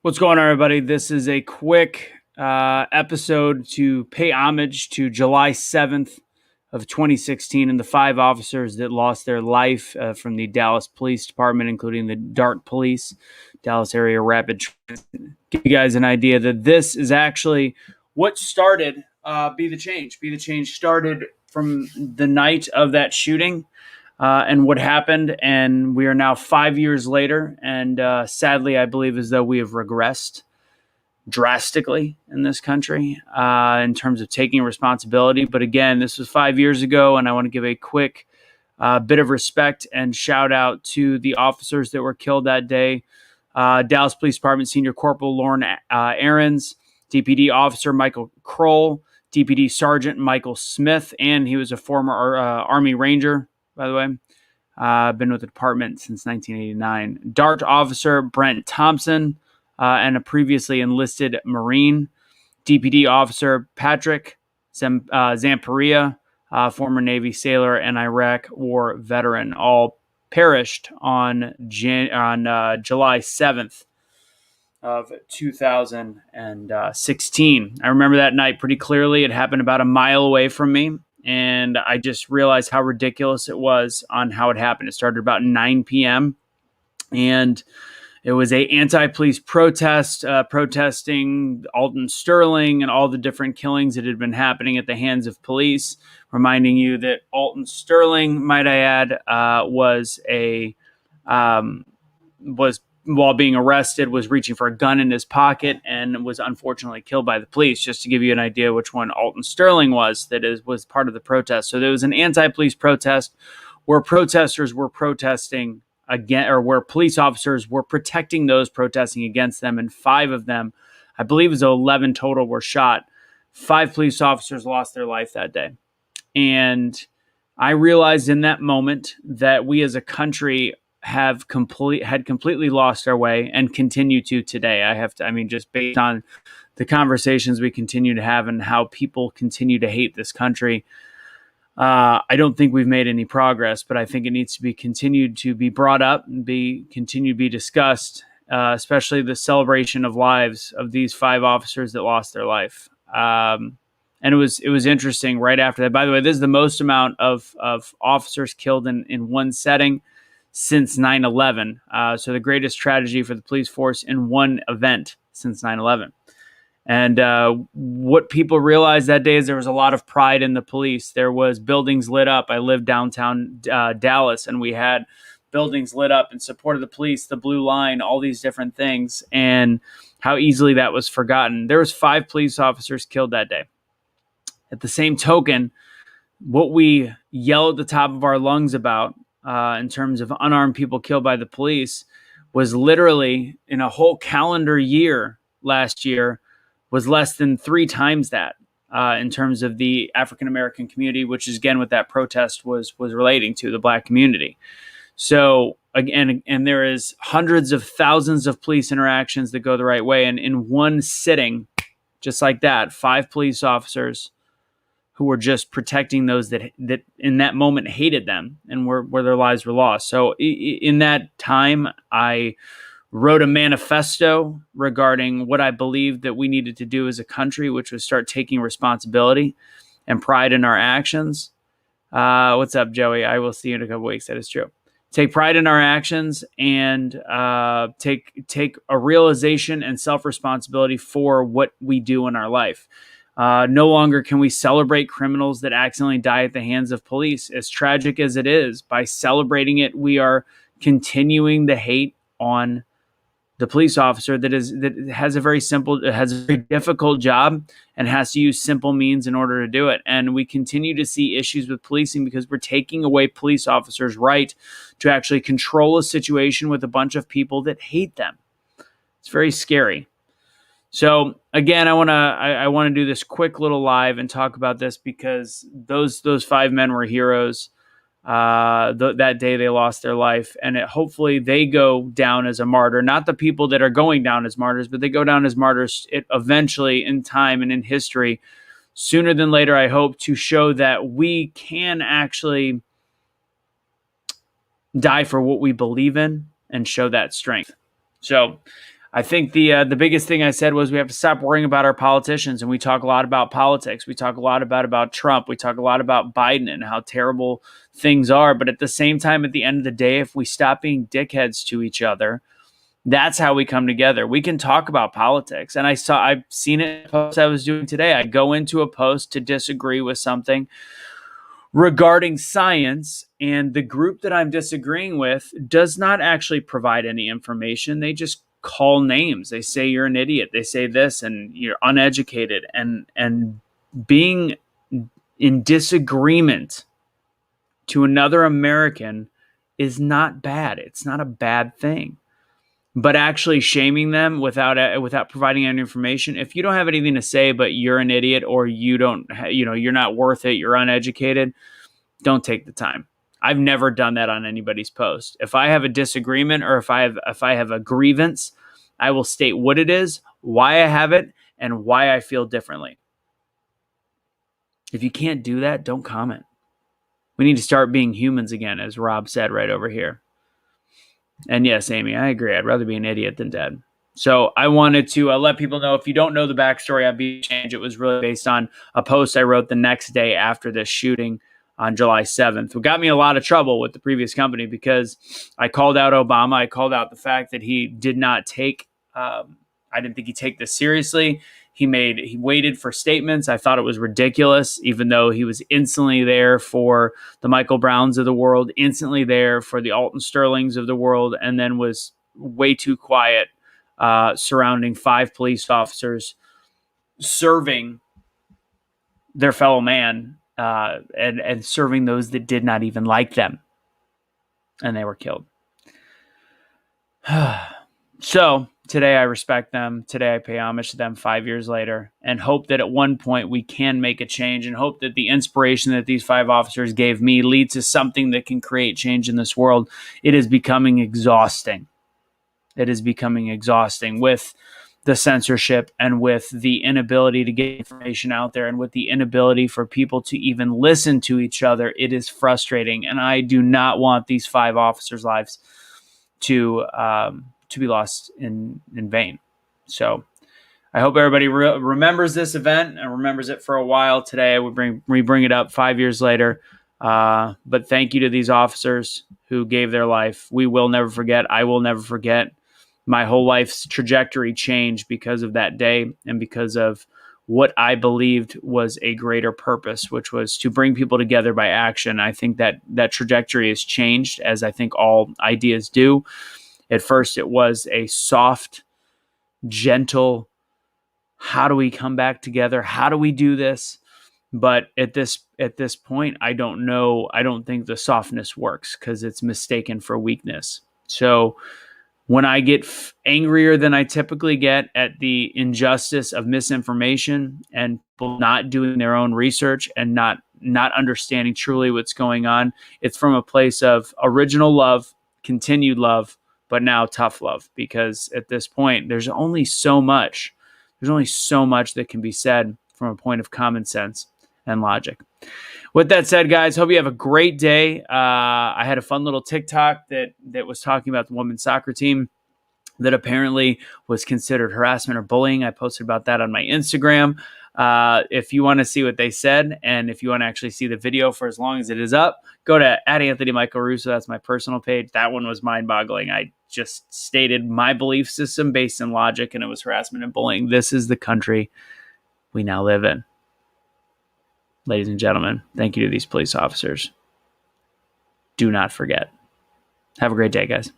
What's going on, everybody? This is a quick episode to pay homage to July 7th of 2016 and the 5 officers that lost their life from the Dallas Police Department, including the DART Police, Dallas Area Rapid Transit. Give you guys an idea that this is actually what started Be The Change. Be The Change started from the night of that shooting and what happened. And we are now 5 years later. And sadly, I believe as though we have regressed drastically in this country in terms of taking responsibility. But again, this was 5 years ago. And I want to give a quick bit of respect and shout out to the officers that were killed that day. Dallas Police Department Senior Corporal Lauren Ahrens, DPD Officer Michael Kroll, DPD Sergeant Michael Smith, and he was a former Army Ranger, by the way. Been with the department since 1989. DART Officer Brent Thompson and a previously enlisted Marine. DPD Officer Patrick Zamparia, former Navy sailor and Iraq War veteran, all perished on July 7th of 2016. I remember that night pretty clearly. It happened about a mile away from me. And I just realized how ridiculous it was on how it happened. It started about 9 p.m. and it was a anti-police protest, protesting Alton Sterling and all the different killings that had been happening at the hands of police. Reminding you that Alton Sterling, might I add, was while being arrested, was reaching for a gun in his pocket and was unfortunately killed by the police. Just to give you an idea which one Alton Sterling was, was part of the protest. So there was an anti-police protest where protesters were protesting again, or where police officers were protecting those protesting against them. And 5 of them, I believe it was 11 total, were shot. 5 police officers lost their life that day. And I realized in that moment that we as a country had completely lost our way and continue to today. Just based on the conversations we continue to have and how people continue to hate this country, I don't think we've made any progress, but I think it needs to be continued to be brought up and continue to be discussed, especially the celebration of lives of these 5 officers that lost their life. And it was interesting right after that. By the way, this is the most amount of officers killed in one setting since 9/11. So the greatest tragedy for the police force in one event since 9/11. And what people realized that day is there was a lot of pride in the police. There was buildings lit up. I lived downtown Dallas, and we had buildings lit up in support of the police, the Blue Line, all these different things, and how easily that was forgotten. There was 5 police officers killed that day. At the same token, what we yell at the top of our lungs about in terms of unarmed people killed by the police was literally in a whole calendar year last year was less than 3 times that in terms of the African-American community, which is again what that protest was relating to, the Black community. So again, and there is hundreds of thousands of police interactions that go the right way. And in one sitting, just like that, 5 police officers who were just protecting those that in that moment hated them and where their lives were lost. So in that time, I wrote a manifesto regarding what I believed that we needed to do as a country, which was start taking responsibility and pride in our actions. What's up, Joey? I will see you in a couple weeks. That is true. Take pride in our actions and take a realization and self-responsibility for what we do in our life. No longer can we celebrate criminals that accidentally die at the hands of police. As tragic as it is, by celebrating it, we are continuing the hate on the police officer that has a very difficult job and has to use simple means in order to do it. And we continue to see issues with policing because we're taking away police officers' right to actually control a situation with a bunch of people that hate them. It's very scary. So again, I want to do this quick little live and talk about this because those 5 men were heroes. That day they lost their life, and hopefully they go down as a martyr. Not the people that are going down as martyrs, but they go down as martyrs eventually in time and in history, sooner than later. I hope to show that we can actually die for what we believe in and show that strength. So I think the biggest thing I said was we have to stop worrying about our politicians, and we talk a lot about politics. We talk a lot about Trump. We talk a lot about Biden and how terrible things are. But at the same time, at the end of the day, if we stop being dickheads to each other, that's how we come together. We can talk about politics. And I've seen it in a post I was doing today. I go into a post to disagree with something regarding science, and the group that I'm disagreeing with does not actually provide any information. They just call names. They say you're an idiot. They say this and you're uneducated, and being in disagreement to another American is not bad. It's not a bad thing. But actually shaming them without providing any information, if you don't have anything to say but you're an idiot, or you're not worth it, you're uneducated, don't take the time. I've never done that on anybody's post. If I have a disagreement, or if I have a grievance, I will state what it is, why I have it, and why I feel differently. If you can't do that, don't comment. We need to start being humans again, as Rob said right over here. And yes, Amy, I agree. I'd rather be an idiot than dead. So I wanted to let people know, if you don't know the backstory on BeTheChange, it was really based on a post I wrote the next day after this shooting on July 7th. It got me a lot of trouble with the previous company because I called out Obama. I called out the fact that he did not take, I didn't think he'd take this seriously. He waited for statements. I thought it was ridiculous, even though he was instantly there for the Michael Browns of the world, instantly there for the Alton Sterlings of the world, and then was way too quiet surrounding 5 police officers serving their fellow man and serving those that did not even like them. And they were killed. So today I respect them. Today I pay homage to them 5 years later, and hope that at one point we can make a change, and hope that the inspiration that these 5 officers gave me leads to something that can create change in this world. It is becoming exhausting. It is becoming exhausting with the censorship, and with the inability to get information out there, and with the inability for people to even listen to each other. It is frustrating, and I do not want these 5 officers' lives to be lost in vain. So I hope everybody remembers this event and remembers it for a while. Today we bring it up 5 years later. But thank you to these officers who gave their life. We will never forget. I will never forget. My whole life's trajectory changed because of that day, and because of what I believed was a greater purpose, which was to bring people together by action. I think that trajectory has changed, as I think all ideas do. At first, it was a soft, gentle, how do we come back together? How do we do this? But at this point, I don't know. I don't think the softness works, because it's mistaken for weakness. So when I get angrier than I typically get at the injustice of misinformation and people not doing their own research and not understanding truly what's going on, it's from a place of original love, continued love, but now tough love. Because at this point, there's only so much that can be said from a point of common sense and logic. With that said, guys, hope you have a great day. I had a fun little TikTok that was talking about the women's soccer team that apparently was considered harassment or bullying. I posted about that on my Instagram. If you want to see what they said, and if you want to actually see the video for as long as it is up, go to @AnthonyMichaelRusso. That's my personal page. That one was mind-boggling. I just stated my belief system based in logic, and it was harassment and bullying. This is the country we now live in. Ladies and gentlemen, thank you to these police officers. Do not forget. Have a great day, guys.